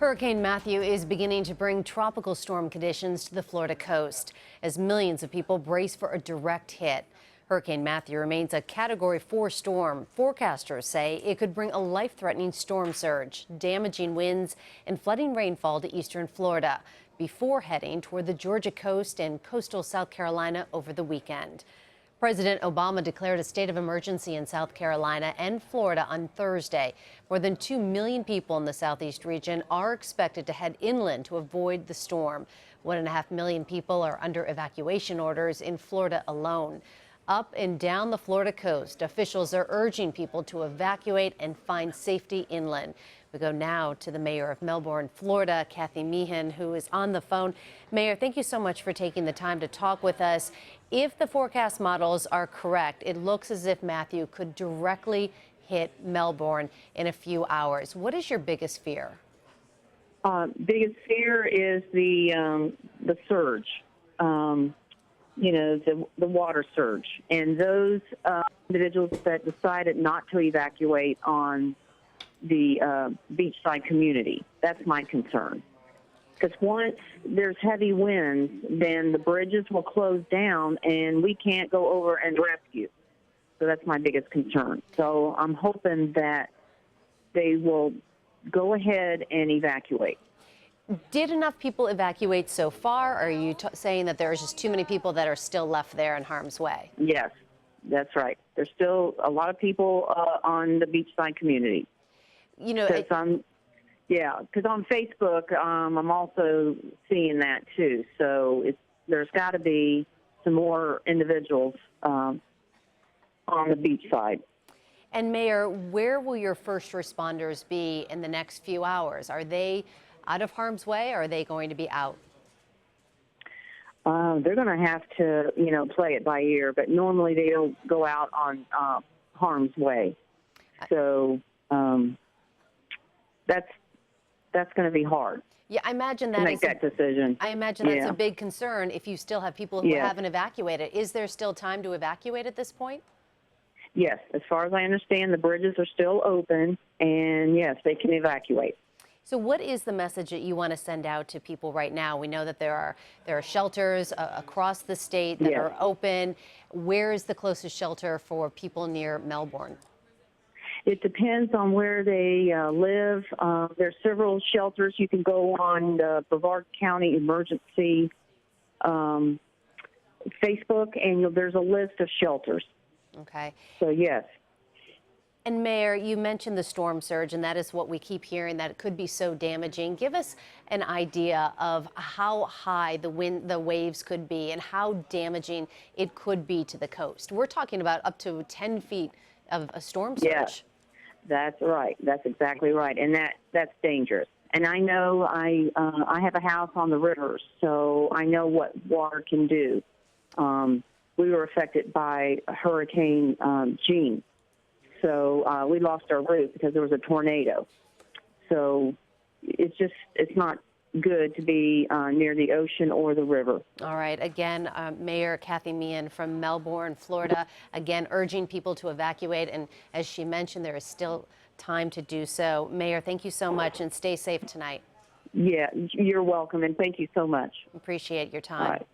Hurricane Matthew is beginning to bring tropical storm conditions to the Florida coast as millions of people brace for a direct hit. Hurricane Matthew remains a Category 4 storm. Forecasters say it could bring a life-threatening storm surge, damaging winds and flooding rainfall to eastern Florida before heading toward the Georgia coast and coastal South Carolina over the weekend. President Obama declared a state of emergency in South Carolina and Florida on Thursday. More than 2 million people in the southeast region are expected to head inland to avoid the storm. 1.5 million people are under evacuation orders in Florida alone. Up and down the Florida coast, officials are urging people to evacuate and find safety inland. We go now to the mayor of Melbourne, Florida, Kathy Meehan, who is on the phone. Mayor, thank you so much for taking the time to talk with us. If the forecast models are correct, it looks as if Matthew could directly hit Melbourne in a few hours. What is your biggest fear? Biggest fear is the surge. The water surge, and those individuals that decided not to evacuate on the beachside community. That's my concern. Because once there's heavy winds, then the bridges will close down and we can't go over and rescue. So that's my biggest concern. So I'm hoping that they will go ahead and evacuate. Did enough people evacuate so far? Or are you saying that there's just too many people that are still left there in harm's way? Yes, that's right. There's still a lot of people on the beachside community. You know, because on Facebook, I'm also seeing that too. So there's got to be some more individuals on the beachside. And Mayor, where will your first responders be in the next few hours? Are they out of harm's way, or are they going to be out? They're going to have to, play it by ear, but normally they'll go out on harm's way. So that's going to be hard. Yeah, I imagine that to make that decision. I imagine that's a big concern if you still have people who haven't evacuated. Is there still time to evacuate at this point? Yes, as far as I understand, the bridges are still open, and yes, they can evacuate. So what is the message that you want to send out to people right now? We know that there are shelters across the state that are open. Where is the closest shelter for people near Melbourne? It depends on where they live. There's several shelters. You can go on the Brevard County Emergency Facebook, and there's a list of shelters. Okay. So, yes. And Mayor, you mentioned the storm surge, and that is what we keep hearing, that it could be so damaging. Give us an idea of how high the waves could be and how damaging it could be to the coast. We're talking about up to 10 feet of a storm surge. Yes, that's right. That's exactly right, and that's dangerous. And I know I have a house on the river, so I know what water can do. We were affected by Hurricane Jean. So we lost our roof because there was a tornado. So it's not good to be near the ocean or the river. All right. Again, Mayor Kathy Meehan from Melbourne, Florida, again, urging people to evacuate. And as she mentioned, there is still time to do so. Mayor, thank you so much, and stay safe tonight. Yeah, you're welcome, and thank you so much. Appreciate your time. All right.